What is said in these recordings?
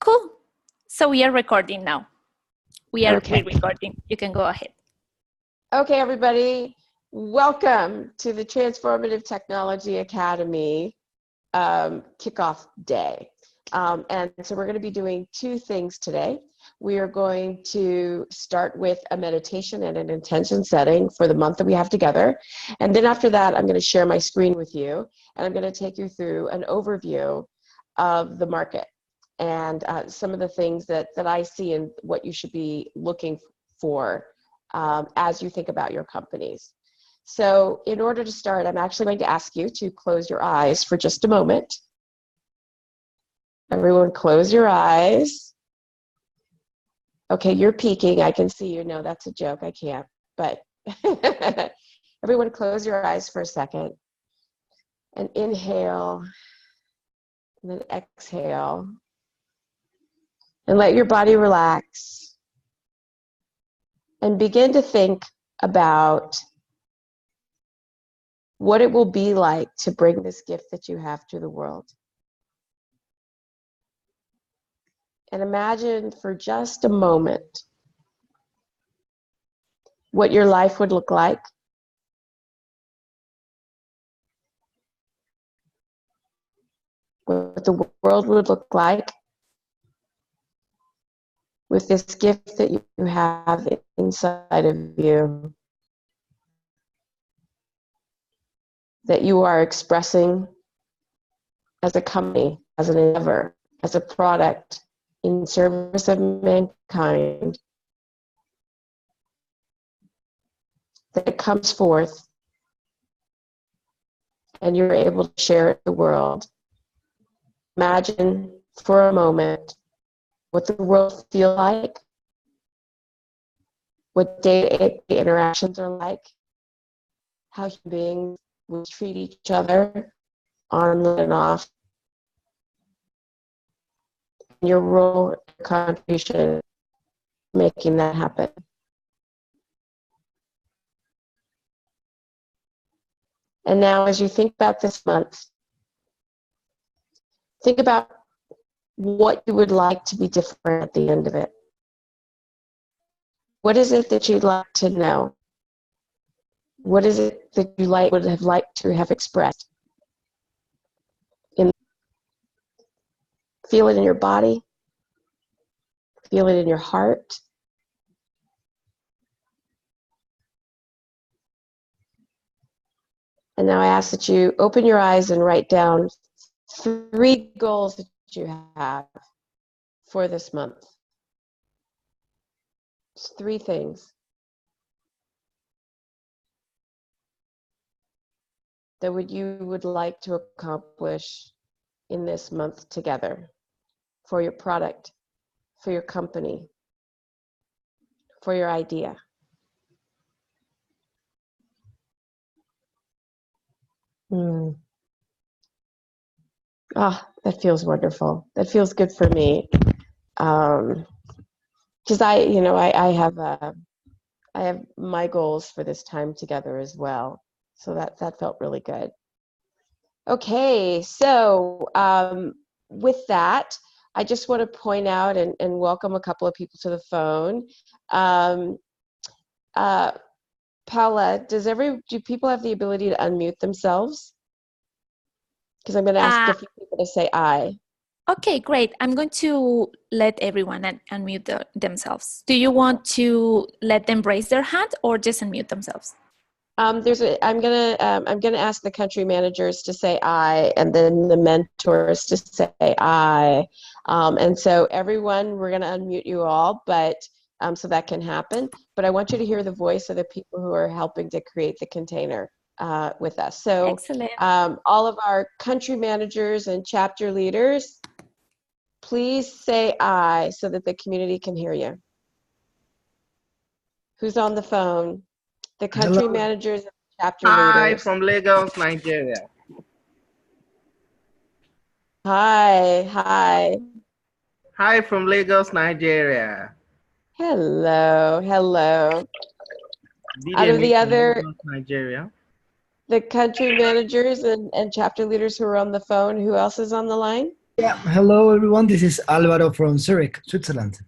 Cool. So we are recording now. We're Okay. recording. You can go ahead. Okay, everybody. Welcome to the Transformative Technology Academy kickoff day. And so we're going to be doing two things today. We are going to start with a meditation and an intention setting for the month that we have together. And then after that, I'm going to share my screen with you, and I'm going to take you through an overview of the market and some of the things that I see and what you should be looking for as you think about your companies. So in order to start, I'm actually going to ask you to close your eyes for just a moment. Everyone close your eyes. Okay, you're peeking. I can see you. No, that's a joke. I can't. But everyone close your eyes for a second. And inhale. And then exhale. And let your body relax. And begin to think about what it will be like to bring this gift that you have to the world. And imagine for just a moment what your life would look like. What the world would look like with this gift that you have inside of you, that you are expressing as a company, as an endeavor, as a product in service of mankind, that it comes forth and you're able to share it with the world. Imagine for a moment what the world feels like, what day-to-day interactions are like, how human beings will treat each other on and off, your role and contribution in making that happen. And now as you think about this month, think about what you would like to be different at the end of it. What is it that you'd like to know? What is it that you would have liked to have expressed? Feel it in your body. Feel it in your heart. And now I ask that you open your eyes and write down 3 goals that you have for this month. Just 3 things that you would like to accomplish in this month together for your product, for your company, for your idea. That feels wonderful. That feels good for me. Because I have my goals for this time together as well. So that felt really good. Okay, so with that, I just want to point out and welcome a couple of people to the phone. Paula, do people have the ability to unmute themselves? Because I'm going to ask a few people to say aye. Okay, great. I'm going to let everyone unmute themselves. Do you want to let them raise their hand or just unmute themselves? I'm gonna ask the country managers to say aye, and then the mentors to say aye. And so everyone, we're gonna unmute you all, but so that can happen. But I want you to hear the voice of the people who are helping to create the container with us. So excellent. All of our country managers and chapter leaders, please say aye so that the community can hear you. Who's on the phone? The country managers and chapter leaders. Hi, from Lagos, Nigeria. Hi. Hi, from Lagos, Nigeria. Hello. Out of the other, Lagos, Nigeria. the country managers and chapter leaders who are on the phone, who else is on the line? Yeah, hello everyone. This is Alvaro from Zurich, Switzerland.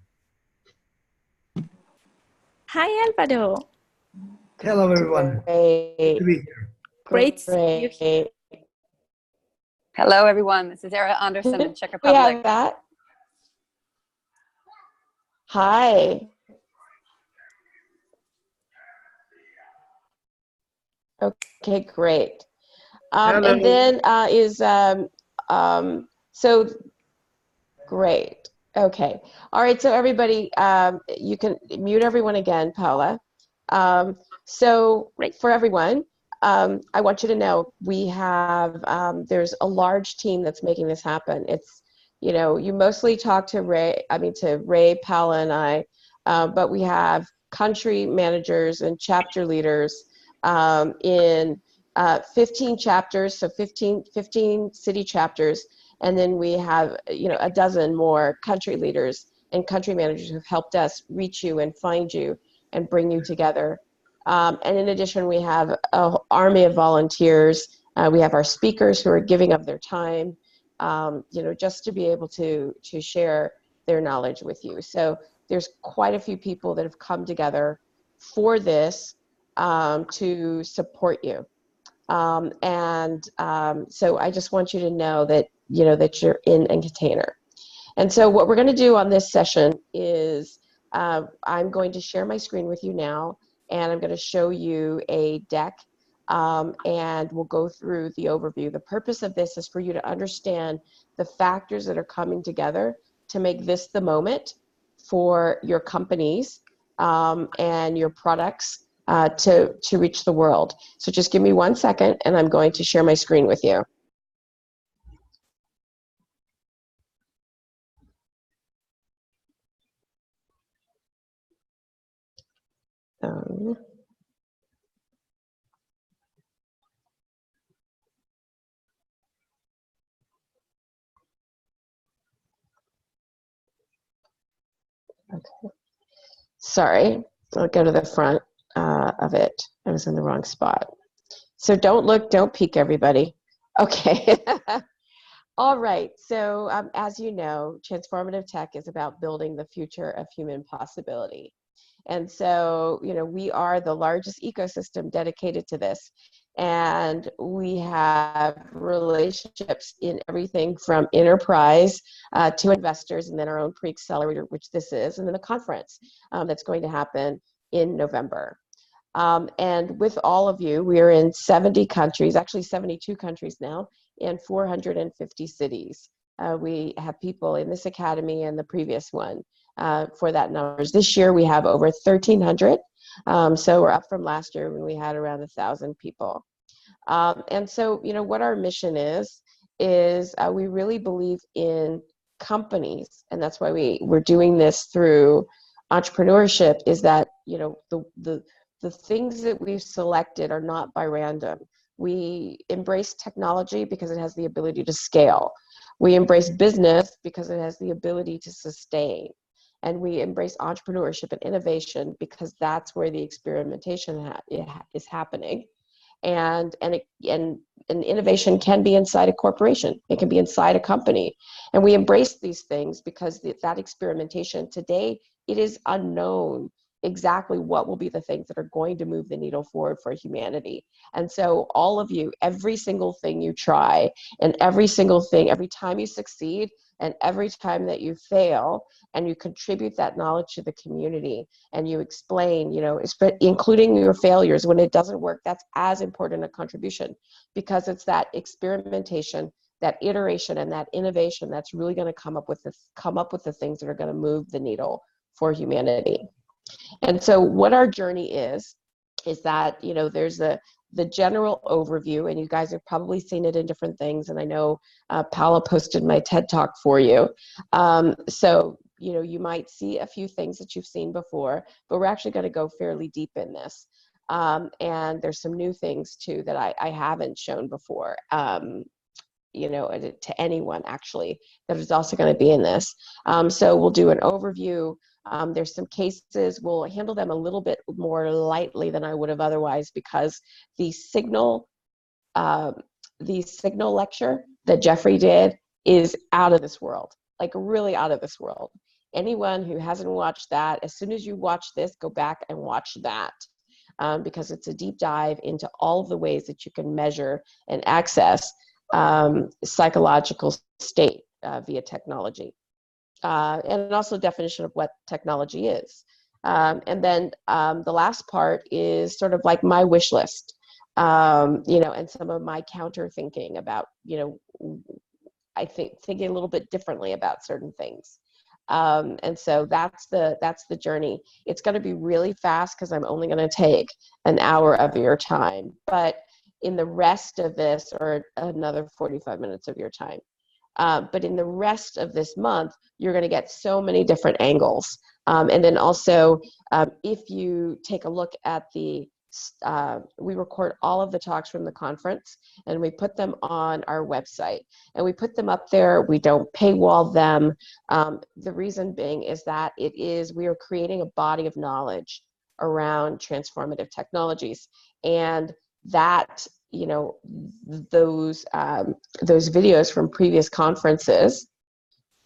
Hi, Alvaro. Hello everyone. Good Great. to be here. Great to see you here. Great. Hello, everyone. This is Era Anderson in Czech We Republic. have that. Hi. Okay, great. Hello. And then so great. Okay. All right. So everybody, you can mute everyone again, Paula. So for everyone, I want you to know we have, there's a large team that's making this happen. It's, you mostly talk to Ray, Paula, and I, but we have country managers and chapter leaders in 15 chapters, so 15 city chapters. And then we have, a dozen more country leaders and country managers who've helped us reach you and find you and bring you together. And in addition, we have an army of volunteers. We have our speakers who are giving up their time, just to be able to share their knowledge with you. So there's quite a few people that have come together for this to support you. So I just want you to know that, that you're in a container. And so what we're going to do on this session is I'm going to share my screen with you now, and I'm going to show you a deck, and we'll go through the overview. The purpose of this is for you to understand the factors that are coming together to make this the moment for your companies and your products to reach the world. So just give me 1 second, and I'm going to share my screen with you. Okay. Sorry, I'll go to the front of it. I was in the wrong spot. So don't look, don't peek, everybody. Okay. All right. So as you know, transformative tech is about building the future of human possibility. And so, we are the largest ecosystem dedicated to this. And we have relationships in everything from enterprise to investors, and then our own pre-accelerator, which this is, and then the conference that's going to happen in November. And with all of you, we are in 70 countries, actually 72 countries now, and 450 cities. We have people in this academy and the previous one for that numbers. This year we have over 1,300. So we're up from last year when we had around 1,000 people. And so, what our mission is we really believe in companies, and that's why we're doing this through entrepreneurship, is that, the things that we've selected are not by random. We embrace technology because it has the ability to scale. We embrace business because it has the ability to sustain. And we embrace entrepreneurship and innovation because that's where the experimentation is happening. And innovation can be inside a corporation. It can be inside a company. And we embrace these things because that experimentation today, it is unknown exactly what will be the things that are going to move the needle forward for humanity. And so all of you, every single thing you try, and every single thing, every time you succeed, and every time that you fail, and you contribute that knowledge to the community, and you explain, including your failures when it doesn't work, that's as important a contribution, because it's that experimentation, that iteration, and that innovation that's really going to come up with the things that are going to move the needle for humanity. And so what our journey is that, there's the general overview, and you guys have probably seen it in different things. And I know Paula posted my TED Talk for you. So, you might see a few things that you've seen before, but we're actually going to go fairly deep in this. And there's some new things too that I haven't shown before. To anyone actually, that is also going to be in this. So we'll do an overview. There's some cases, we'll handle them a little bit more lightly than I would have otherwise, because the signal lecture that Jeffrey did is out of this world, like really out of this world. Anyone who hasn't watched that, as soon as you watch this, go back and watch that, because it's a deep dive into all of the ways that you can measure and access psychological state via technology. And also definition of what technology is. And then the last part is sort of like my wish list, and some of my counter thinking about, I think thinking a little bit differently about certain things. And so that's the journey. It's going to be really fast because I'm only going to take an hour of your time, but in the rest of this, or another 45 minutes of your time. But in the rest of this month, you're going to get so many different angles. And then also, if you take a look at we record all of the talks from the conference and we put them on our website, and we put them up there. We don't paywall them. The reason being is that we are creating a body of knowledge around transformative technologies, and that, those videos from previous conferences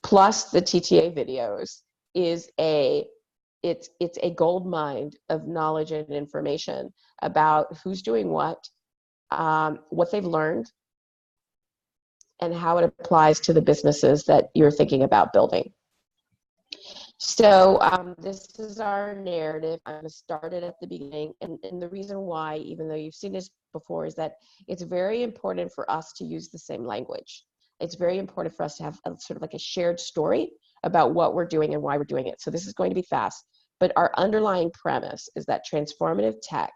plus the TTA videos is it's a gold mine of knowledge and information about who's doing what they've learned, and how it applies to the businesses that you're thinking about building. So this is our narrative. I'm going to start it at the beginning. And the reason why, even though you've seen this before, is that it's very important for us to use the same language. It's very important for us to have sort of like a shared story about what we're doing and why we're doing it. So this is going to be fast. But our underlying premise is that transformative tech,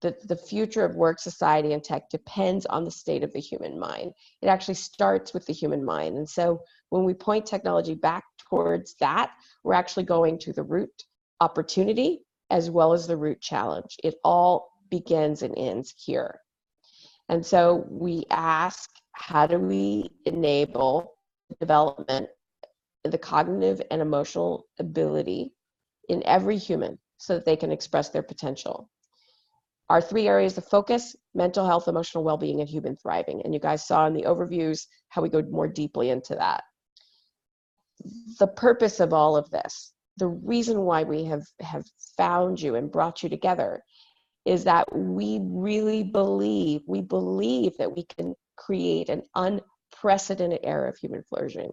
the future of work, society, and tech depends on the state of the human mind. It actually starts with the human mind. And so when we point technology back towards that, we're actually going to the root opportunity as well as the root challenge. It all begins and ends here. And so we ask, how do we enable development, the cognitive and emotional ability in every human so that they can express their potential? Our 3 areas of focus: mental health, emotional well-being, and human thriving. And you guys saw in the overviews how we go more deeply into that. The purpose of all of this, the reason why we have found you and brought you together, is that we really believe that we can create an unprecedented era of human flourishing.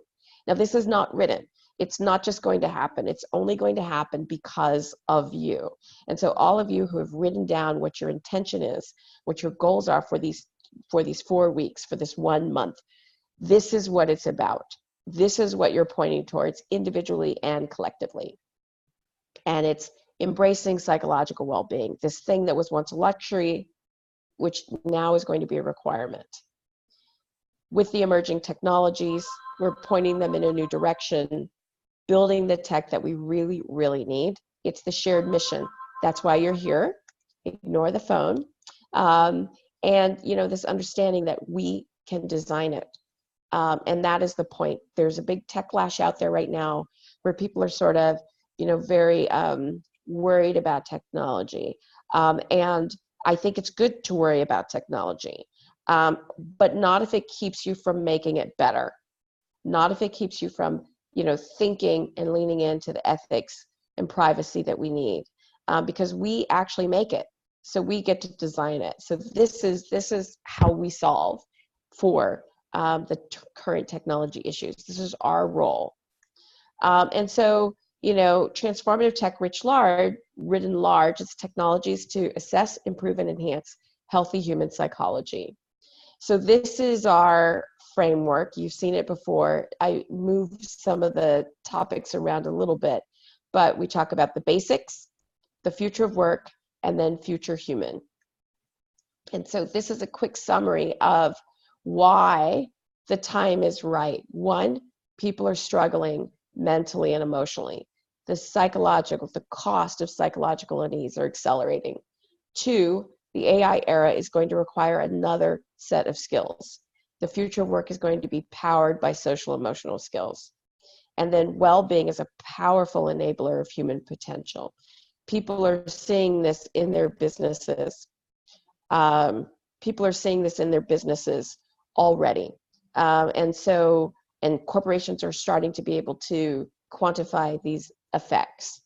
Now, this is not written. It's not just going to happen. It's only going to happen because of you. And so all of you who have written down what your intention is, what your goals are for these 4 weeks, for this 1 month, this is what it's about. This is what you're pointing towards individually and collectively. And it's embracing psychological well-being, this thing that was once a luxury, which now is going to be a requirement. With the emerging technologies, we're pointing them in a new direction, building the tech that we really, really need. It's the shared mission. That's why you're here. Ignore the phone. And this understanding that we can design it. And that is the point. There's a big tech lash out there right now where people are sort of, very worried about technology. And I think it's good to worry about technology, but not if it keeps you from making it better. Not if it keeps you from, thinking and leaning into the ethics and privacy that we need, because we actually make it. So we get to design it. So this is how we solve for the current technology issues. This is our role. And so, transformative tech written large, it's technologies to assess, improve, and enhance healthy human psychology. So this is our framework. You've seen it before. I moved some of the topics around a little bit, but we talk about the basics, the future of work, and then future human. And so this is a quick summary of why the time is right. 1, people are struggling mentally and emotionally. The cost of psychological unease are accelerating. 2, the AI era is going to require another set of skills. The future of work is going to be powered by social emotional skills. And then well-being is a powerful enabler of human potential. People are seeing this in their businesses. People are seeing this in their businesses already. And so and corporations are starting to be able to quantify these effects.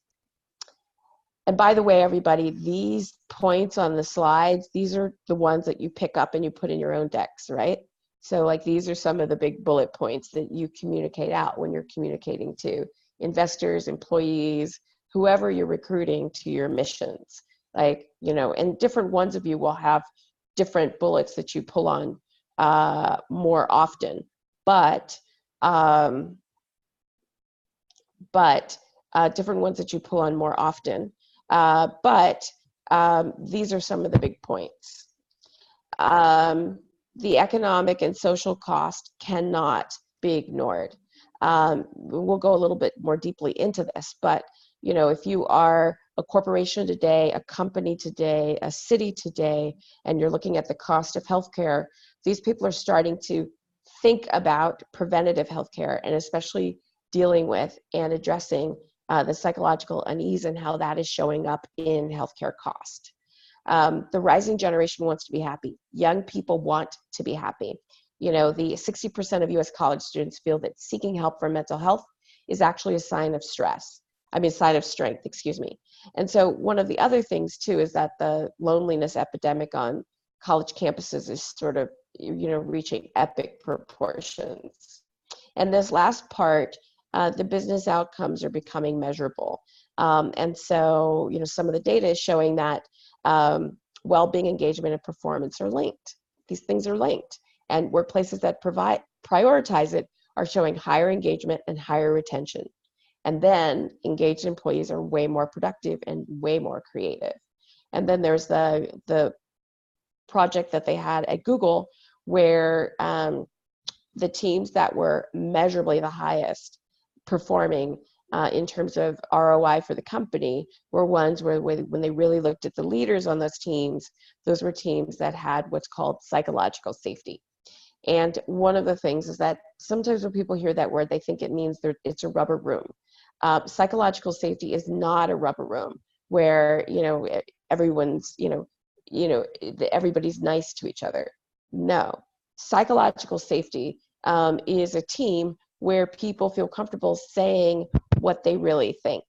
And by the way, everybody, these points on the slides, these are the ones that you pick up and you put in your own decks, right? So like these are some of the big bullet points that you communicate out when you're communicating to investors, employees, whoever you're recruiting to your missions. Like, you know, and different ones of you will have different bullets that you pull on more often. But different ones that you pull on more often. These are some of the big points. The economic and social cost cannot be ignored. We'll go a little bit more deeply into this, but you know, if you are a corporation today, a company today, a city today, and you're looking at the cost of healthcare, these people are starting to think about preventative healthcare, and especially dealing with and addressing the psychological unease and how that is showing up in healthcare cost. The rising generation wants to be happy. Young people want to be happy. You know, the 60% of US college students feel that seeking help for mental health is actually a sign of sign of strength, excuse me. And so one of the other things too is that the loneliness epidemic on college campuses is sort of, you know, reaching epic proportions. And this last part, the business outcomes are becoming measurable. And so, you know, some of the data is showing that well-being, engagement, and performance are linked. These things are linked. And workplaces that prioritize it are showing higher engagement and higher retention. And then engaged employees are way more productive and way more creative. And then there's the project that they had at Google where the teams that were measurably the highest performing in terms of ROI for the company were ones where when they really looked at the leaders on those teams, those were teams that had what's called psychological safety. And one of the things is that sometimes when people hear that word, they think it means it's a rubber room. Psychological safety is not a rubber room where, you know, everyone's, everybody's nice to each other. No, psychological safety is a team where people feel comfortable saying what they really think.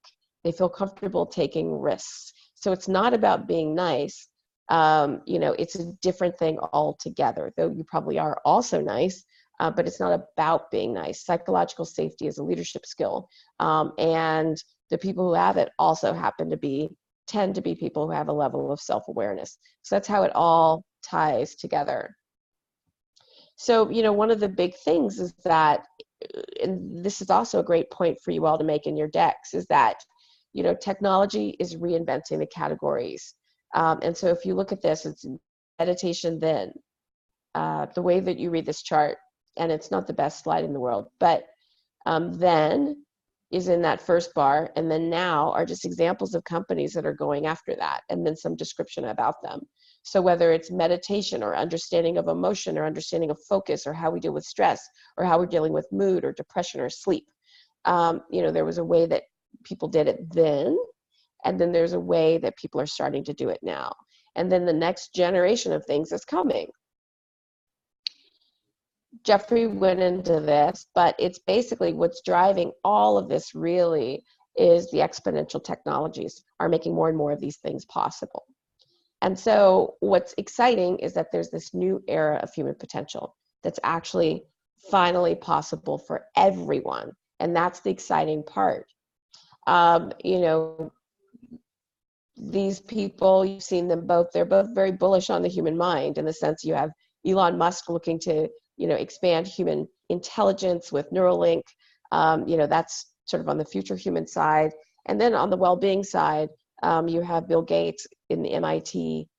They feel comfortable taking risks. So it's not about being nice. It's a different thing altogether, though you probably are also nice, but it's not about being nice. Psychological safety is a leadership skill. And the people who have it also tend to be people who have a level of self-awareness. So that's how it all ties together. So, you know, one of the big things is that, and this is also a great point for you all to make in your decks, is that, you know, technology is reinventing the categories. And so if you look at this, it's meditation then. The way that you read this chart, and it's not the best slide in the world, but then is in that first bar, and then now are just examples of companies that are going after that, and then some description about them. So whether it's meditation or understanding of emotion or understanding of focus or how we deal with stress or how we're dealing with mood or depression or sleep, there was a way that people did it then, and then there's a way that people are starting to do it now. And then the next generation of things is coming. Jeffrey went into this, but it's basically what's driving all of this really is the exponential technologies are making more and more of these things possible. And so what's exciting is that there's this new era of human potential that's actually finally possible for everyone. And that's the exciting part. These people, you've seen them both, they're both very bullish on the human mind, in the sense you have Elon Musk looking to, expand human intelligence with Neuralink. That's sort of on the future human side. And then on the well-being side, you have Bill Gates in the MIT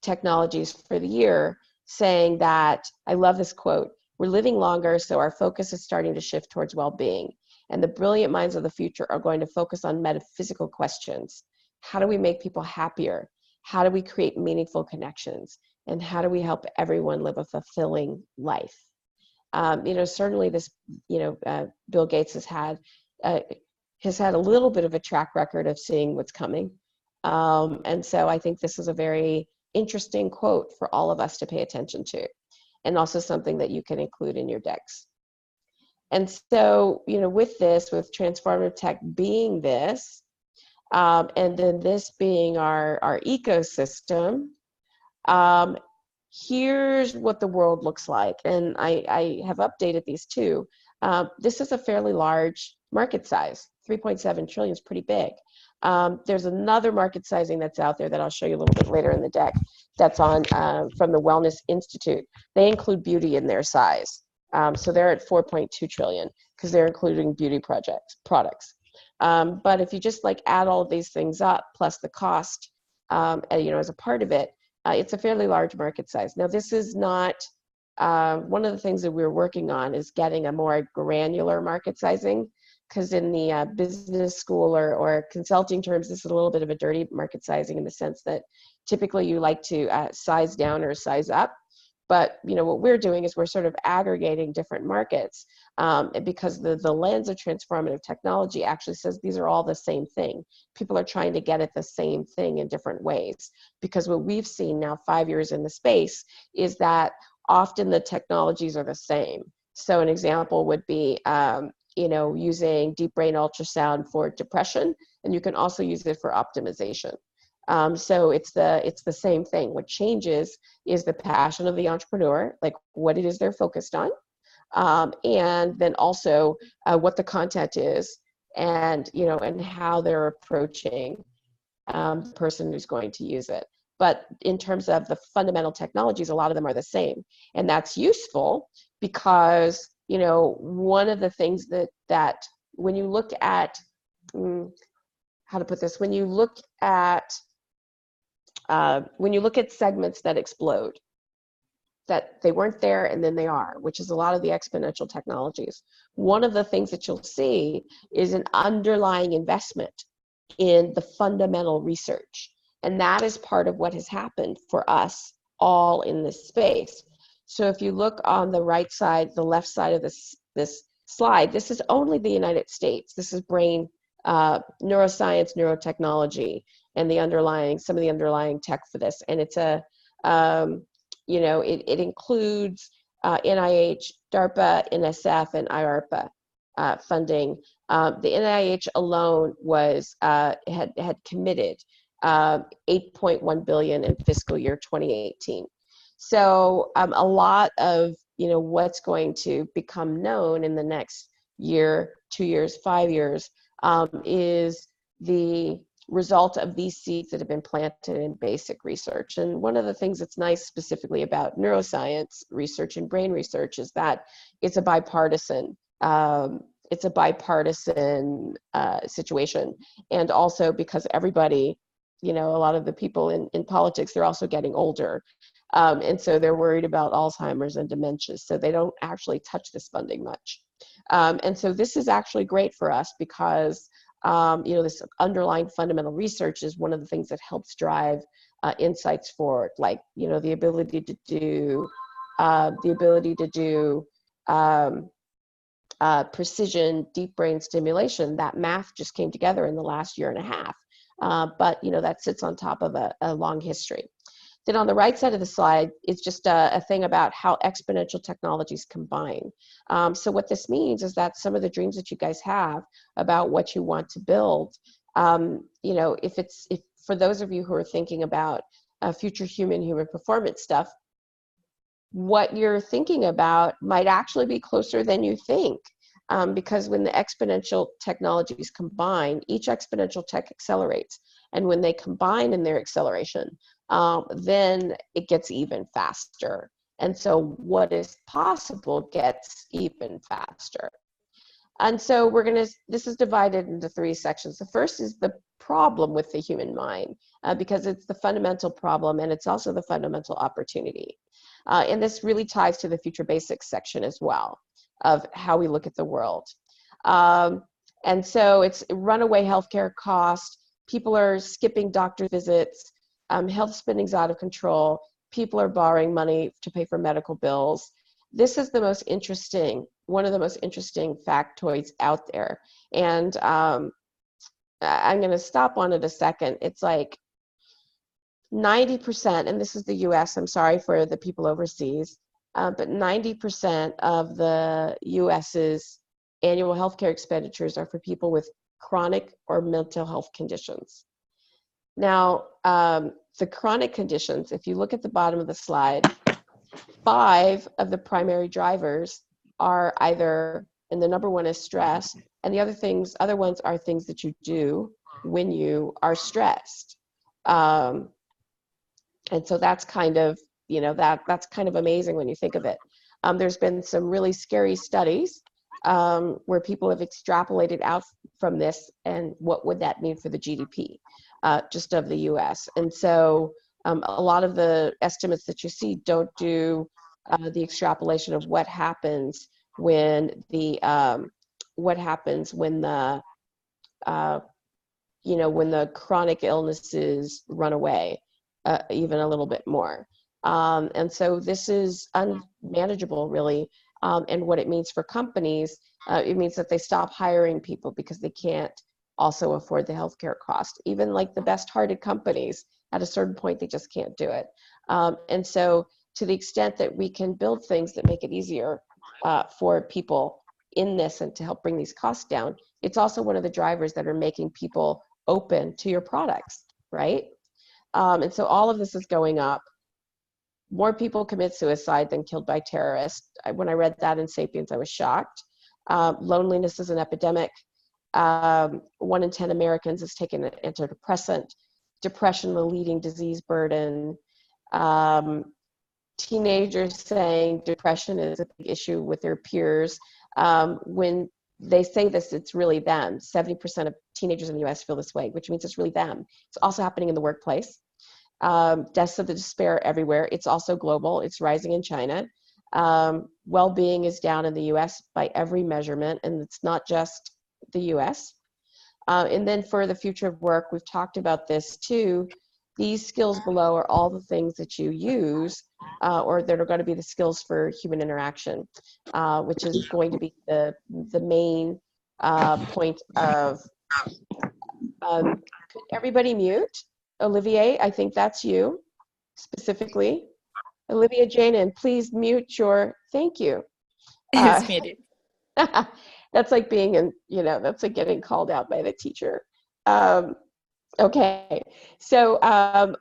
Technologies for the Year saying that, I love this quote, "We're living longer, so our focus is starting to shift towards well-being. And the brilliant minds of the future are going to focus on metaphysical questions. How do we make people happier? How do we create meaningful connections? And how do we help everyone live a fulfilling life?" Certainly this, Bill Gates has had a little bit of a track record of seeing what's coming. And so I think this is a very interesting quote for all of us to pay attention to, and also something that you can include in your decks. And so, with transformative tech being this, and then this being our ecosystem, here's what the world looks like. And I have updated these too. This is a fairly large market size. 3.7 trillion is pretty big. There's another market sizing that's out there that I'll show you a little bit later in the deck that's on from the Wellness Institute. They include beauty in their size. So they're at 4.2 trillion because they're including beauty products. But if you just add all of these things up plus the cost, as a part of it, it's a fairly large market size. Now, this is not, one of the things that we're working on is getting a more granular market sizing, because in the business school or consulting terms, this is a little bit of a dirty market sizing in the sense that typically you like to size down or size up. But what we're doing is we're sort of aggregating different markets because the lens of transformative technology actually says these are all the same thing. People are trying to get at the same thing in different ways, because what we've seen now 5 years in the space is that often the technologies are the same. So an example would be using deep brain ultrasound for depression, and you can also use it for optimization. So it's the same thing. What changes is the passion of the entrepreneur, like what it is they're focused on, and then also what the content is, and and how they're approaching the person who's going to use it. But in terms of the fundamental technologies, a lot of them are the same, and that's useful because one of the things that when you look at how to put this, when you look at segments that explode, that they weren't there and then they are, which is a lot of the exponential technologies. One of the things that you'll see is an underlying investment in the fundamental research. And that is part of what has happened for us all in this space. So if you look on the right side, the left side of this slide, this is only the United States. This is brain neuroscience, neurotechnology, and some of the underlying tech for this. And it's it includes NIH, DARPA, NSF, and IARPA funding. The NIH alone had committed $8.1 billion in fiscal year 2018. So a lot of what's going to become known in the next year, 2 years, 5 years is the result of these seeds that have been planted in basic research. And one of the things that's nice specifically about neuroscience research and brain research is that it's a bipartisan situation. And also because everybody, a lot of the people in politics, they're also getting older. And so they're worried about Alzheimer's and dementia. So they don't actually touch this funding much. And so this is actually great for us because this underlying fundamental research is one of the things that helps drive insights forward, like the ability to do precision deep brain stimulation. That math just came together in the last year and a half, but that sits on top of a long history. Then on the right side of the slide, it's just a thing about how exponential technologies combine. So what this means is that some of the dreams that you guys have about what you want to build, if for those of you who are thinking about future human performance stuff, what you're thinking about might actually be closer than you think. Because when the exponential technologies combine, each exponential tech accelerates. And when they combine in their acceleration, then it gets even faster. And so what is possible gets even faster. And so this is divided into 3 sections. The first is the problem with the human mind, because it's the fundamental problem and it's also the fundamental opportunity. And this really ties to the future basics section as well, of how we look at the world. And so it's runaway healthcare cost. People are skipping doctor visits. Health spending's out of control. People are borrowing money to pay for medical bills. This is one of the most interesting factoids out there. And I'm going to stop on it a second. It's like 90%, and this is the US, I'm sorry for the people overseas, but 90% of the US's annual healthcare expenditures are for people with chronic or mental health conditions. Now, the chronic conditions, if you look at the bottom of the slide, 5 of the primary drivers are either, and the number one is stress, and the other ones are things that you do when you are stressed. And so that's kind of, that's kind of amazing when you think of it. There's been some really scary studies where people have extrapolated out from this and what would that mean for the GDP just of the US. And so a lot of the estimates that you see don't do the extrapolation of what happens when the when the chronic illnesses run away even a little bit more. And so this is unmanageable, really. And what it means for companies, it means that they stop hiring people because they can't also afford the healthcare cost. Even like the best-hearted companies, at a certain point, they just can't do it. And so to the extent that we can build things that make it easier for people in this and to help bring these costs down, it's also one of the drivers that are making people open to your products, right? And so all of this is going up. More people commit suicide than killed by terrorists. When I read that in Sapiens, I was shocked. Loneliness is an epidemic. 1 in 10 Americans has taken an antidepressant. Depression, the leading disease burden. Teenagers saying depression is a big issue with their peers. When they say this, it's really them. 70% of teenagers in the US feel this way, which means it's really them. It's also happening in the workplace. Deaths of the despair everywhere. It's also global. It's rising in China. Well-being is down in the US by every measurement, and it's not just the US. And then for the future of work, we've talked about this too. These skills below are all the things that you use or that are going to be the skills for human interaction, which is going to be the main point of, could everybody mute? Olivier, I think that's you specifically. Olivia Janin, please mute your, thank you. It's muted. That's like being in, that's like getting called out by the teacher. Okay, so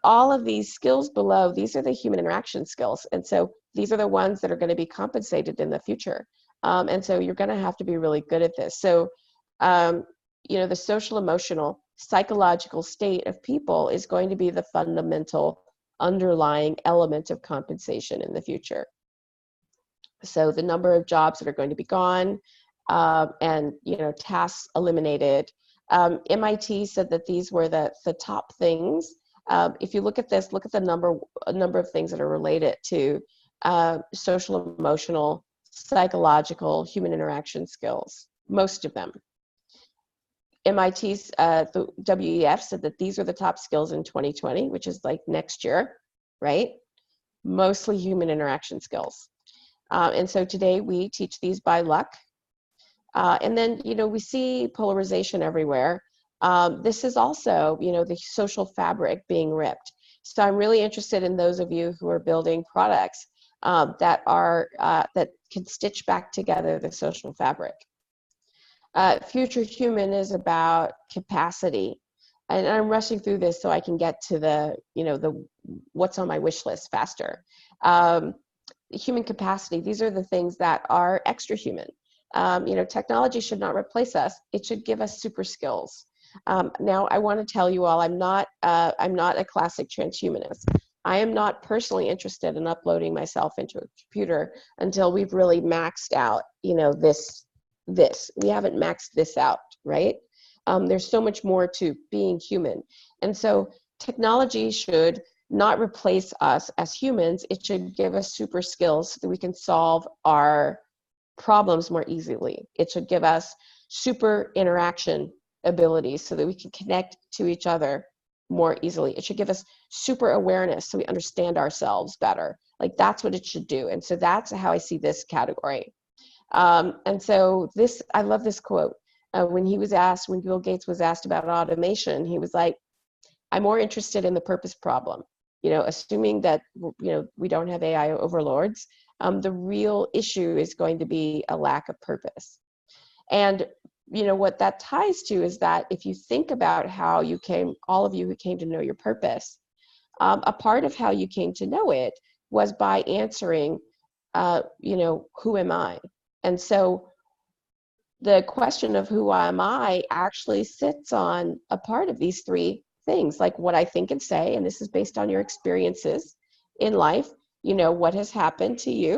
all of these skills below, these are the human interaction skills. And so these are the ones that are going to be compensated in the future. And so you're going to have to be really good at this. So, the social, emotional, psychological state of people is going to be the fundamental underlying element of compensation in the future. So the number of jobs that are going to be gone and, tasks eliminated. MIT said that these were the top things. If you look at this, look at the number of things that are related to social, emotional, psychological, human interaction skills, most of them. MIT's the WEF said that these are the top skills in 2020, which is like next year, right? Mostly human interaction skills. And so today we teach these by luck. And then, we see polarization everywhere. This is also, the social fabric being ripped. So I'm really interested in those of you who are building products that can stitch back together the social fabric. Future Human is about capacity. And I'm rushing through this so I can get to the what's on my wish list faster. Human capacity, these are the things that are extra human. Technology should not replace us. It should give us super skills. Now, I want to tell you all, I'm not a classic transhumanist. I am not personally interested in uploading myself into a computer until we've really maxed out, this. We haven't maxed this out, right? There's so much more to being human. And so technology should not replace us as humans. It should give us super skills so that we can solve our problems more easily. It should give us super interaction abilities so that we can connect to each other more easily. It should give us super awareness so we understand ourselves better. Like that's what it should do. And so that's how I see this category. And so I love this quote. When Bill Gates was asked about automation, he was like, I'm more interested in the purpose problem. Assuming that, we don't have AI overlords, the real issue is going to be a lack of purpose. And what that ties to is that if you think about how you came, all of you who came to know your purpose, a part of how you came to know it was by answering, who am I? And so the question of who am I actually sits on a part of these three things, like what I think and say, and this is based on your experiences in life, what has happened to you.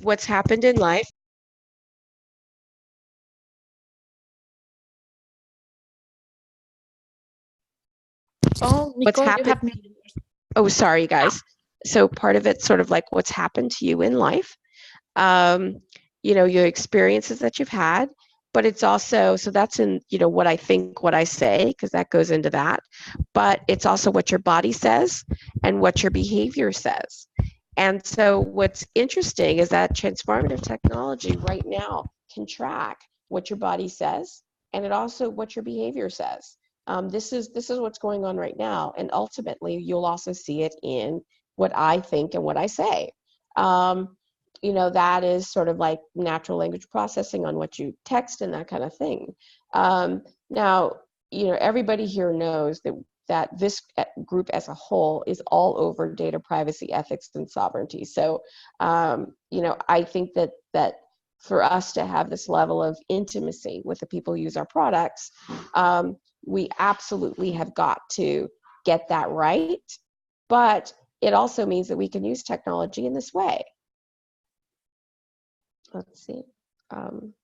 What's happened in life. Oh, What's Nicole, you happened. have muted. Oh, sorry, guys. So part of it's sort of like what's happened to you in life, your experiences that you've had, but it's also, so that's in, what I think, what I say, because that goes into that, but it's also what your body says and what your behavior says. And so what's interesting is that transformative technology right now can track what your body says and it also what your behavior says. This is what's going on right now, and ultimately you'll also see it in what I think and what I say. That is sort of like natural language processing on what you text and that kind of thing. Now, everybody here knows that this group as a whole is all over data privacy, ethics, and sovereignty. So, I think that for us to have this level of intimacy with the people who use our products, we absolutely have got to get that right. But it also means that we can use technology in this way. Let's see. And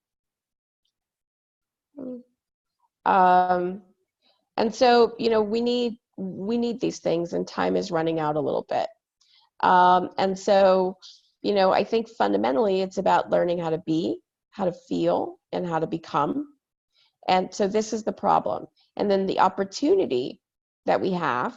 so, we need these things, and time is running out a little bit. And so, I think fundamentally it's about learning how to be, how to feel, and how to become. And so this is the problem. And then the opportunity that we have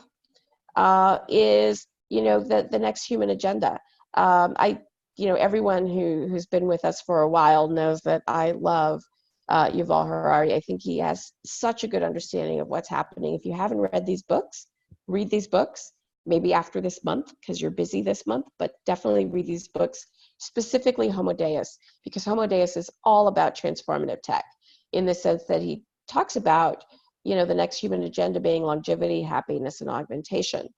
is, the next human agenda. Everyone who's been with us for a while knows that I love Yuval Harari. I think he has such a good understanding of what's happening. If you haven't read these books, read these books, maybe after this month, because you're busy this month, but definitely read these books, specifically Homo Deus, because Homo Deus is all about transformative tech in the sense that he talks about, the next human agenda being longevity, happiness, and augmentation.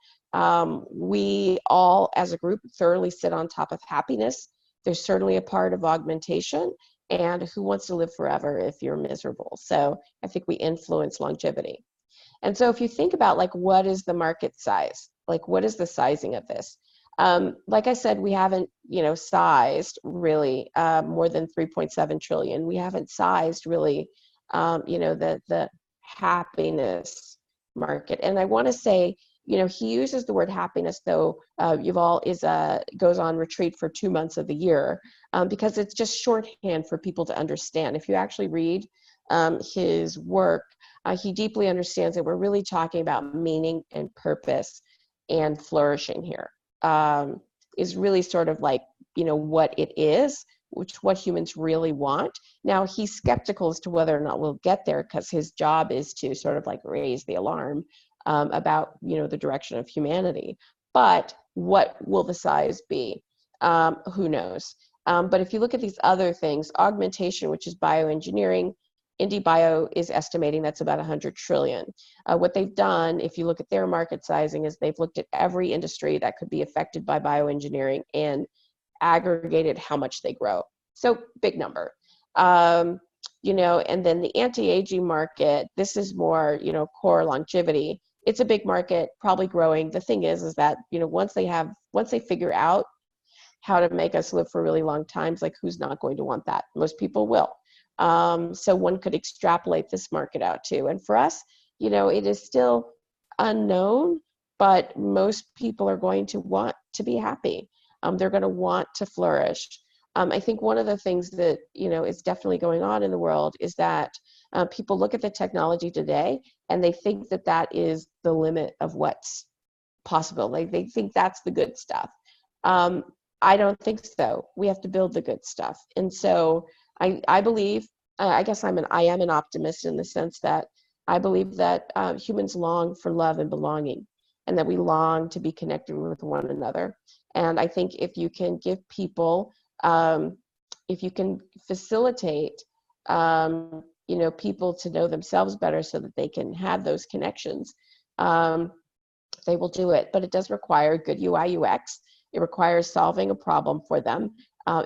We all, as a group, thoroughly sit on top of happiness. There's certainly a part of augmentation, and who wants to live forever if you're miserable? So I think we influence longevity. And so if you think about like, what is the market size? Like, what is the sizing of this? Like I said, we haven't, sized really more than 3.7 trillion. We haven't sized really, the happiness market. And I want to say, he uses the word happiness, though Yuval goes on retreat for 2 months of the year because it's just shorthand for people to understand. If you actually read his work, he deeply understands that we're really talking about meaning and purpose and flourishing here. Is really sort of like, what it is, what humans really want. Now, he's skeptical as to whether or not we'll get there because his job is to sort of like raise the alarm about, the direction of humanity. But what will the size be? Who knows? But if you look at these other things, augmentation, which is bioengineering, IndieBio is estimating that's about 100 trillion. What they've done, if you look at their market sizing, is they've looked at every industry that could be affected by bioengineering and aggregated how much they grow. So big number. And then the anti-aging market, this is more, core longevity. It's a big market, probably growing. The thing is that, once they figure out how to make us live for really long times, like who's not going to want that? Most people will. So one could extrapolate this market out too. And for us, it is still unknown, but most people are going to want to be happy. They're going to want to flourish. I think one of the things that, is definitely going on in the world is that people look at the technology today and they think that that is the limit of what's possible. They think that's the good stuff. I don't think so. We have to build the good stuff. And so I believe, I guess I am an optimist in the sense that I believe that humans long for love and belonging. and that we long to be connected with one another. And I think if you can give people, if you can facilitate, people to know themselves better so that they can have those connections, they will do it. But it does require good UI UX. It requires solving a problem for them.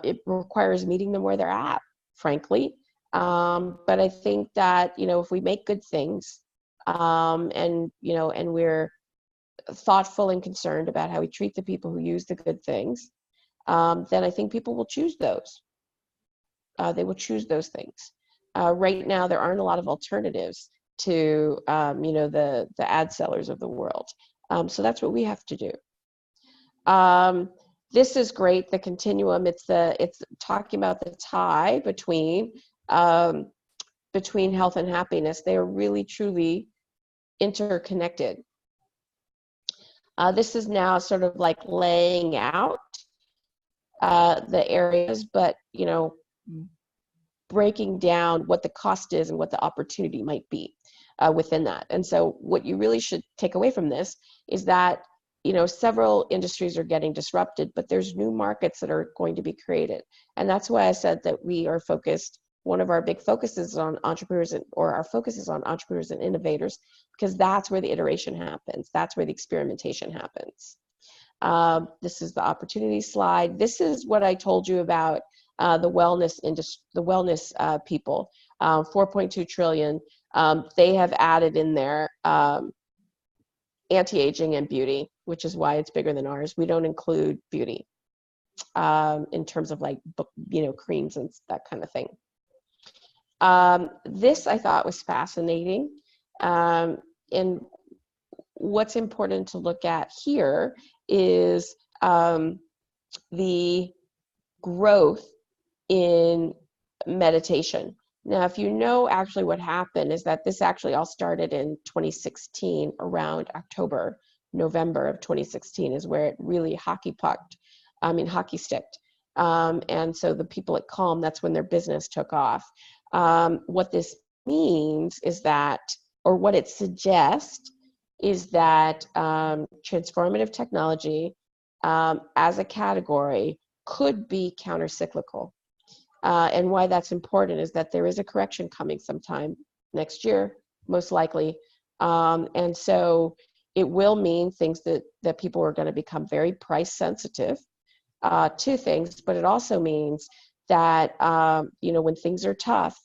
It requires meeting them where they're at, frankly. But I think that, if we make good things, and we're thoughtful and concerned about how we treat the people who use the good things, then I think people will choose those. They will choose those things. Right now, there aren't a lot of alternatives to, the ad sellers of the world. So that's what we have to do. This is great, the continuum. It's talking about the tie between health and happiness. They are really, truly interconnected. This is now sort of like laying out the areas, but, breaking down what the cost is and what the opportunity might be within that. And so what you really should take away from this is that, several industries are getting disrupted, but there's new markets that are going to be created. And that's why I said that we are focused, one of our big focuses on entrepreneurs, or our focus is on entrepreneurs and innovators, because that's where the iteration happens. That's where the experimentation happens. This is the opportunity slide. This is what I told you about the wellness industry, the wellness people, 4.2 trillion. They have added in there anti-aging and beauty, which is why it's bigger than ours. We don't include beauty in terms of like, creams and that kind of thing. This I thought was fascinating. And what's important to look at here is the growth in meditation. Now, if you know actually what happened is that this actually all started in 2016, around October, November of 2016 is where it really hockey sticked. And so the people at Calm, that's when their business took off. What this means is that, or what it suggests is that transformative technology as a category could be counter-cyclical. And why that's important is that there is a correction coming sometime next year, most likely. And so it will mean things that people are going to become very price sensitive to things, but it also means that, when things are tough,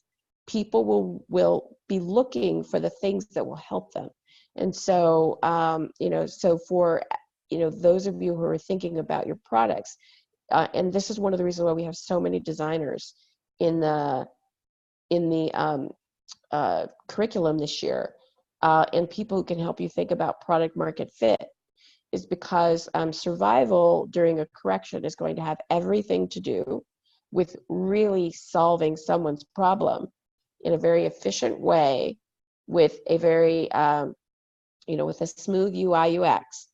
people will be looking for the things that will help them. And so, so for, those of you who are thinking about your products, and this is one of the reasons why we have so many designers in the curriculum this year, and people who can help you think about product market fit, is because survival during a correction is going to have everything to do with really solving someone's problem in a very efficient way, with a very, with a smooth UI UX.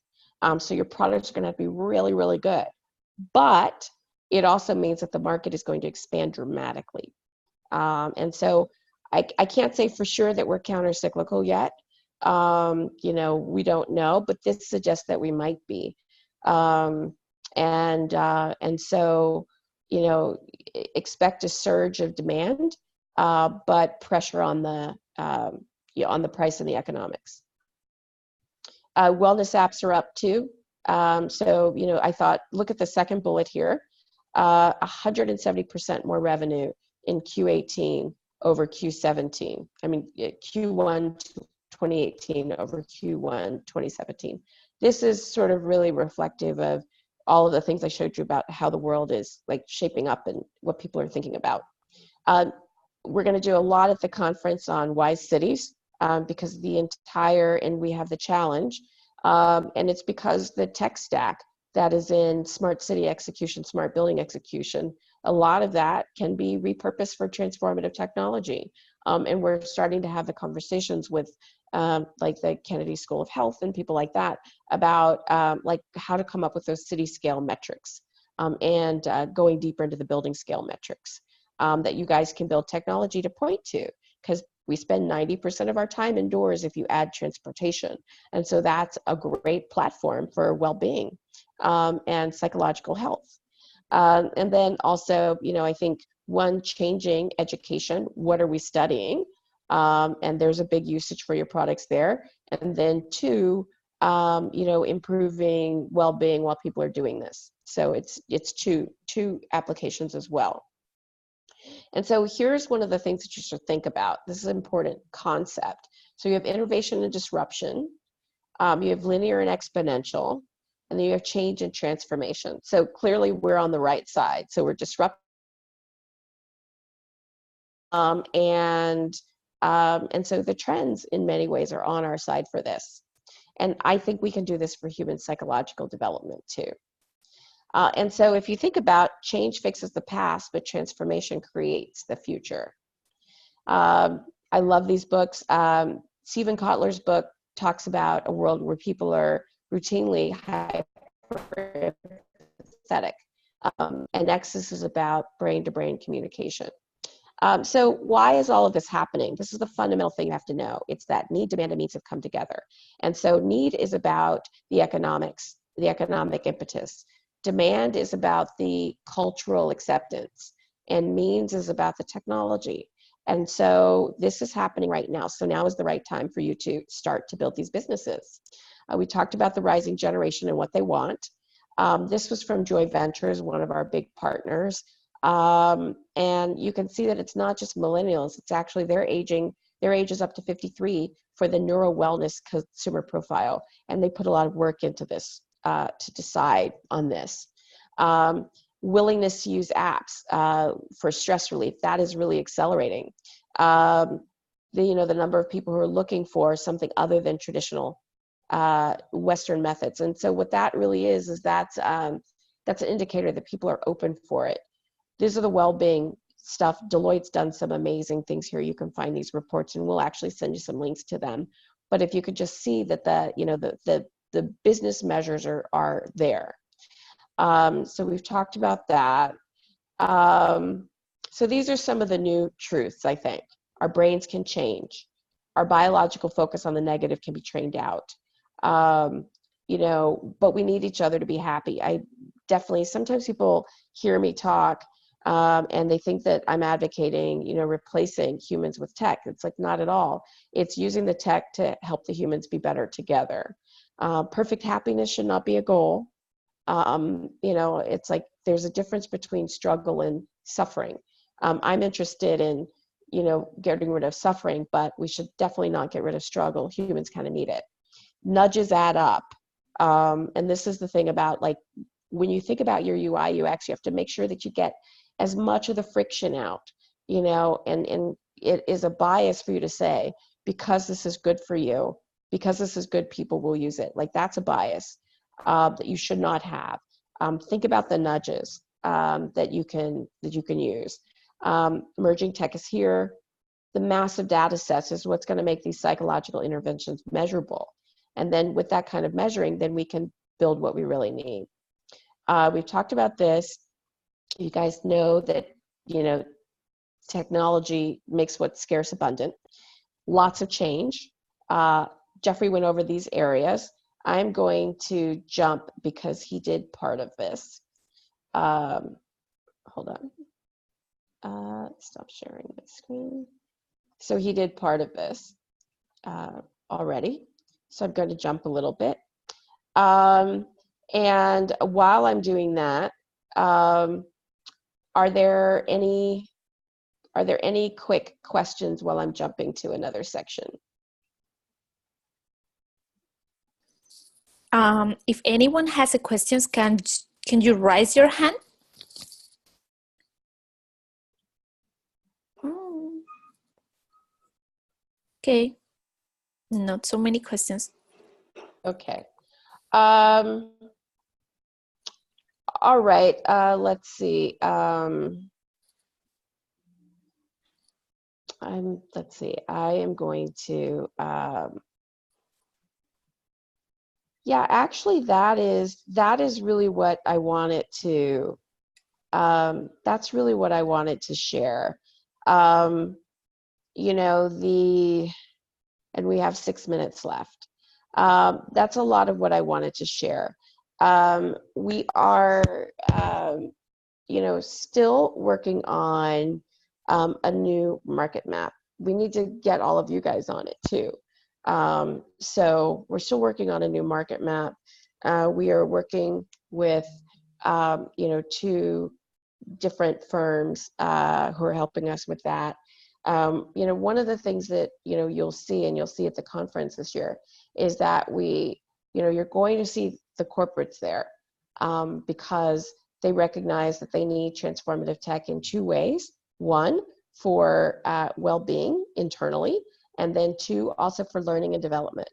So your products are going to have to be really, really good. But it also means that the market is going to expand dramatically. And so I can't say for sure that we're counter-cyclical yet. We don't know, but this suggests that we might be. And so, expect a surge of demand, but pressure on the price and the economics. Wellness apps are up too. So, I thought, look at the second bullet here, 170% more revenue in Q18 over Q17. I mean, Q1 2018 over Q1 2017. This is sort of really reflective of all of the things I showed you about how the world is like shaping up and what people are thinking about. We're going to do a lot at the conference on wise cities, because and we have the challenge, and it's because the tech stack that is in smart city execution, smart building execution, a lot of that can be repurposed for transformative technology. And we're starting to have the conversations with like the Kennedy School of Health and people like that about like how to come up with those city scale metrics, and going deeper into the building scale metrics, that you guys can build technology to point to. Because We spend 90% of our time indoors if you add transportation. And so that's a great platform for well-being and psychological health. And then also, I think one, changing education. What are we studying? And there's a big usage for your products there. And then two, improving well-being while people are doing this. So it's two applications as well. And so here's one of the things that you should think about. This is an important concept. So you have innovation and disruption. You have linear and exponential. And then you have change and transformation. So clearly we're on the right side. So we're disrupting. And so the trends in many ways are on our side for this. And I think we can do this for human psychological development too. And so if you think about change fixes the past, but transformation creates the future. I love these books. Stephen Kotler's book talks about a world where people are routinely hyper-empathetic. And Nexus is about brain-to-brain communication. So why is all of this happening? This is the fundamental thing you have to know. It's that need, demand, and means have come together. And so need is about the economics, the economic impetus. Demand is about the cultural acceptance. And means is about the technology. And so this is happening right now. So now is the right time for you to start to build these businesses. We talked about the rising generation and what they want. This was from Joy Ventures, one of our big partners. And you can see that it's not just millennials, it's actually their age is up to 53 for the neuro wellness consumer profile. And they put a lot of work into this to decide on this. Willingness to use apps for stress relief, that is really accelerating. The number of people who are looking for something other than traditional Western methods. And so what that really is that's an indicator that people are open for it. These are the well-being stuff. Deloitte's done some amazing things here. You can find these reports, and we'll actually send you some links to them. But if you could just see that the business measures are there. So we've talked about that. So these are some of the new truths, I think. Our brains can change. Our biological focus on the negative can be trained out. But we need each other to be happy. Sometimes people hear me talk and they think that I'm advocating, replacing humans with tech. It's like, not at all. It's using the tech to help the humans be better together. Perfect happiness should not be a goal. It's like there's a difference between struggle and suffering. I'm interested in, getting rid of suffering, but we should definitely not get rid of struggle. Humans kind of need it. Nudges add up. And this is the thing about, like, when you think about your UI, UX, you have to make sure that you get as much of the friction out, and it is a bias for you to say, because this is good for you, because this is good, people will use it. Like, that's a bias that you should not have. Think about the nudges that you can use. Emerging tech is here. The massive data sets is what's going to make these psychological interventions measurable. And then with that kind of measuring, then we can build what we really need. We've talked about this. You guys know that, technology makes what's scarce abundant. Lots of change. Jeffrey went over these areas. I'm going to jump because he did part of this. Hold on. Stop sharing my screen. So he did part of this already. So I'm going to jump a little bit. And while I'm doing that, are there any quick questions while I'm jumping to another section? If anyone has a questions, can you raise your hand? Okay, not so many questions. Okay. All right, let's see. I am going to, yeah, actually that is really what I wanted to, that's really what I wanted to share. you know, and we have 6 minutes left. That's a lot of what I wanted to share. We are, you know, still working on a new market map. We need to get all of you guys on it too. So we're still working on a new market map. We are working with, you know, 2 different firms who are helping us with that. You know, one of the things that, you know, you'll see at the conference this year is that you know, you're going to see the corporates there because they recognize that they need transformative tech in 2 ways. 1, for well-being internally, and then 2, also for learning and development.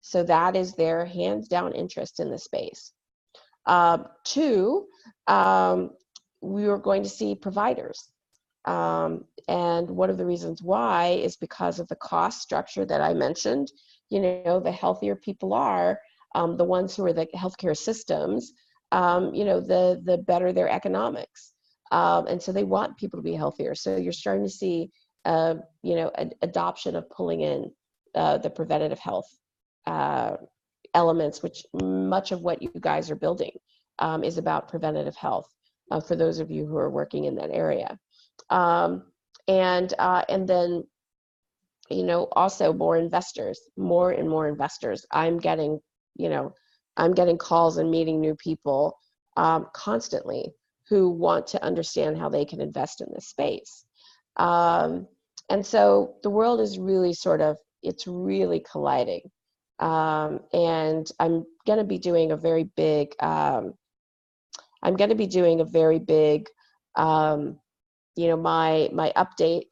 So that is their hands-down interest in the space. 2, we are going to see providers. And one of the reasons why is because of the cost structure that I mentioned. You know, the healthier people are, the ones who are the healthcare systems, you know, the better their economics. And so they want people to be healthier. So you're starting to see, you know, adoption of pulling in the preventative health elements, which much of what you guys are building is about preventative health for those of you who are working in that area. And then, you know, also more and more investors. I'm getting, you know, calls and meeting new people constantly who want to understand how they can invest in this space. And so the world is really it's really colliding. And I'm going to be doing a very big, you know, my update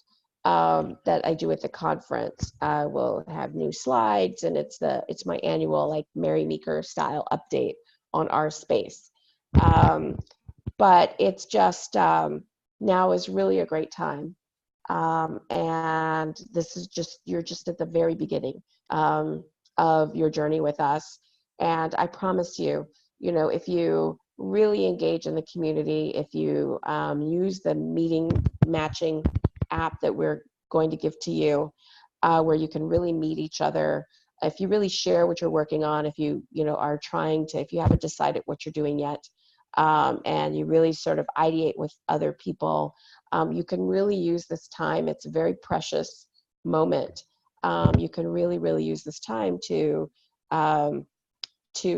that I do at the conference will have new slides, and it's my annual, like, Mary Meeker style update on our space. But it's just, now is really a great time. And this is you're just at the very beginning of your journey with us. And I promise you, you know, if you really engage in the community, if you use the meeting matching app that we're going to give to you, where you can really meet each other, if you really share what you're working on, if you know, are trying to, if you haven't decided what you're doing yet, and you really sort of ideate with other people, you can really use this time. It's a very precious moment. You can really, really use this time to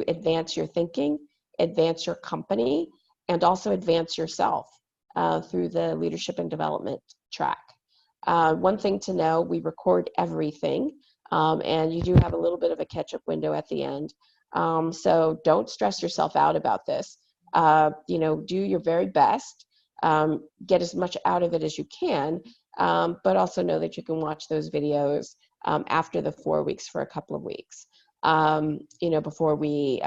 advance your thinking, advance your company, and also advance yourself through the leadership and development track. One thing to know, we record everything, and you do have a little bit of a catch-up window at the end. So don't stress yourself out about this. You know, do your very best, get as much out of it as you can, but also know that you can watch those videos after the 4 weeks for a couple of weeks, you know, before we,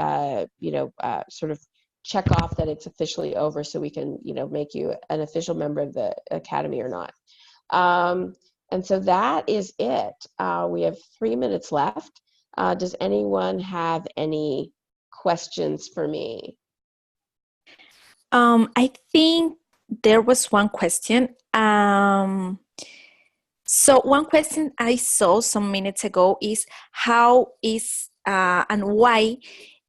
you know, sort of check off that it's officially over, so we can, you know, make you an official member of the Academy or not. And so that is it. We have 3 minutes left. Does anyone have any questions for me? I think there was one question. So one question I saw some minutes ago is how is and why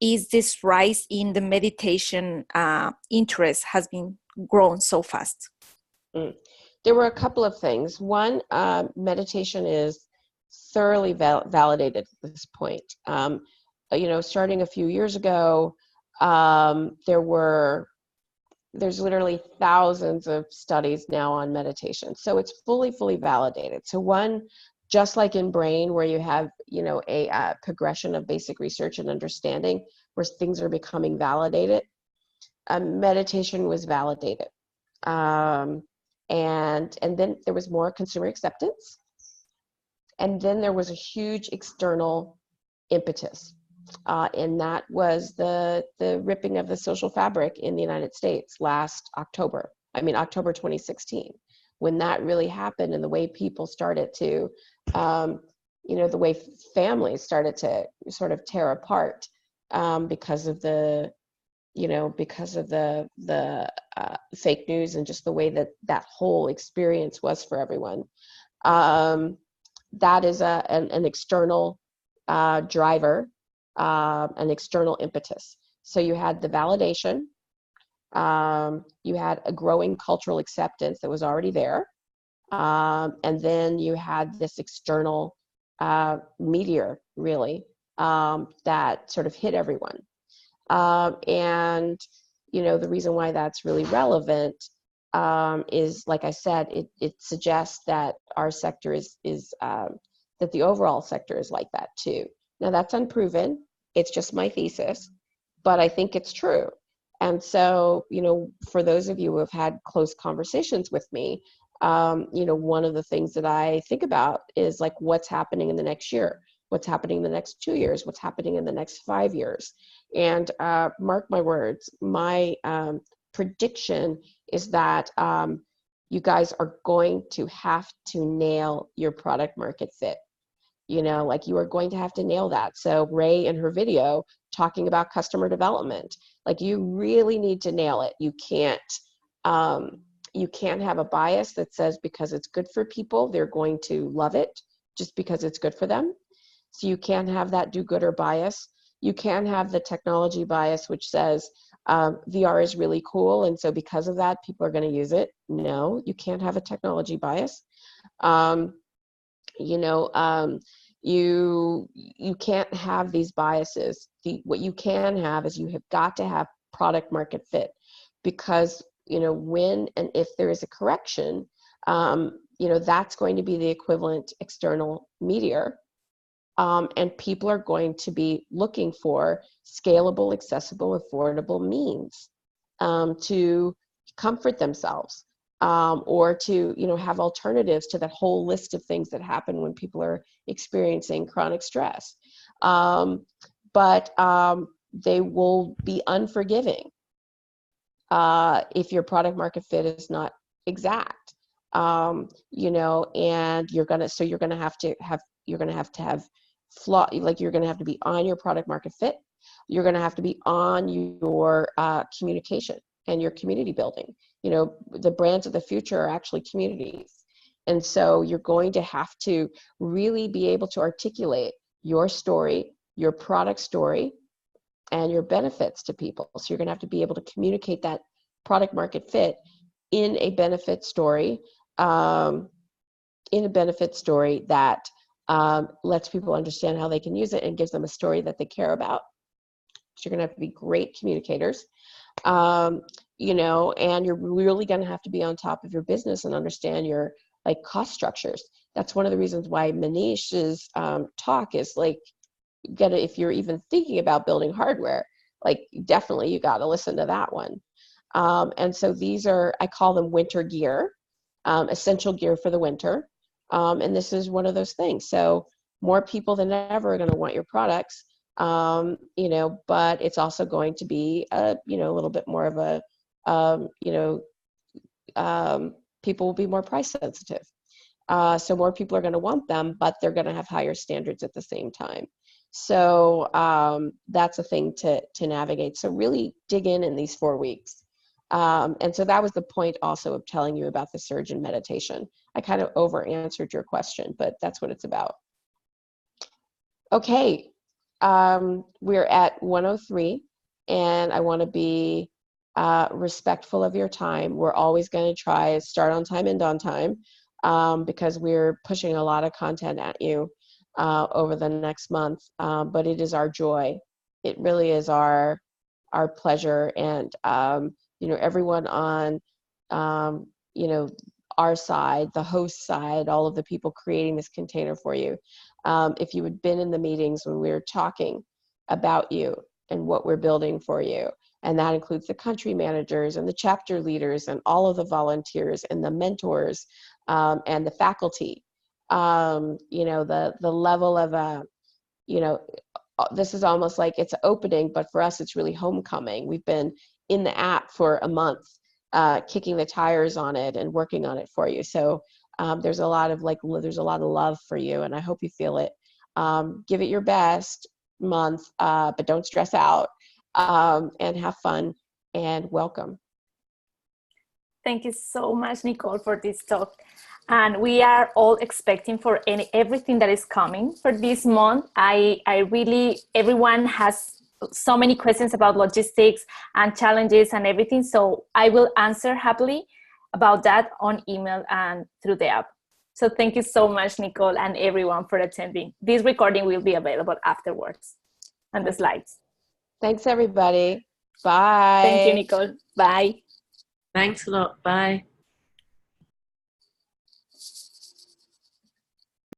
is this rise in the meditation interest has been grown so fast? There were a couple of things. One, meditation is thoroughly validated at this point. You know, starting a few years ago, there's literally thousands of studies now on meditation. So it's fully validated. So one, just like in brain, where you have, you know, a progression of basic research and understanding where things are becoming validated, meditation was validated. And then there was more consumer acceptance. And then there was a huge external impetus. And that was the ripping of the social fabric in the United States last October. I mean, October 2016, when that really happened, and the way people started to, you know, the way families started to sort of tear apart because of the, you know, because of the fake news and just the way that whole experience was for everyone. That is an external driver, an external impetus. So you had the validation, you had a growing cultural acceptance that was already there, and then you had this external meteor, really, that sort of hit everyone. And the reason why that's really relevant is, like I said, it suggests that our sector is that the overall sector is like that too. Now that's unproven. It's just my thesis, but I think it's true. And so, for those of you who have had close conversations with me, one of the things that I think about is like what's happening in the next year, what's happening in the next 2 years, what's happening in the next 5 years. And mark my words, my prediction is that you guys are going to have to nail your product market fit. Like you are going to have to nail that. So Ray in her video talking about customer development, like you really need to nail it. You can't have a bias that says because it's good for people, they're going to love it just because it's good for them. So you can't have that do-gooder bias. You can have the technology bias, which says VR is really cool, and so because of that, people are going to use it. No, you can't have a technology bias. You can't have these biases. What you can have is you have got to have product market fit, because when and if there is a correction, that's going to be the equivalent external meteor. And people are going to be looking for scalable, accessible, affordable means to comfort themselves, or to have alternatives to that whole list of things that happen when people are experiencing chronic stress. But they will be unforgiving if your product market fit is not exact. And you're gonna have to have flaw, like you're going to have to be on your product market fit. You're going to have to be on your communication and your community building. The brands of the future are actually communities. And so you're going to have to really be able to articulate your story, your product story, and your benefits to people. So you're going to have to be able to communicate that product market fit in a benefit story, that lets people understand how they can use it and gives them a story that they care about. So you're going to have to be great communicators, and you're really going to have to be on top of your business and understand your cost structures. That's one of the reasons why Manish's talk is if you're even thinking about building hardware, definitely you got to listen to that one. And so these are, I call them winter gear, essential gear for the winter. And this is one of those things. So more people than ever are going to want your products, but it's also going to be a little bit more of a, people will be more price sensitive. So more people are going to want them, but they're going to have higher standards at the same time. So that's a thing to navigate. So really dig in these 4 weeks. And so that was the point also of telling you about the surge in meditation. I kind of over answered your question, but that's what it's about. Okay, we're at 1:03, and I want to be respectful of your time. We're always going to try to start on time, end on time, because we're pushing a lot of content at you over the next month, but it is our joy. It really is our pleasure, and everyone on our side, the host side, all of the people creating this container for you. If you had been in the meetings when we were talking about you and what we're building for you, and that includes the country managers and the chapter leaders and all of the volunteers and the mentors and the faculty, the level of this is almost like it's an opening, but for us it's really homecoming. We've been in the app for a month, kicking the tires on it and working on it for you. So there's a lot of love for you, and I hope you feel it. Give it your best month, but don't stress out, and have fun, and welcome. Thank you so much, Nichol, for this talk. And we are all expecting for everything that is coming for this month. Everyone has so many questions about logistics and challenges and everything. So I will answer happily about that on email and through the app. So thank you so much, Nicole, and everyone for attending. This recording will be available afterwards and the slides. Thanks, everybody. Bye. Thank you, Nicole. Bye. Thanks a lot. Bye.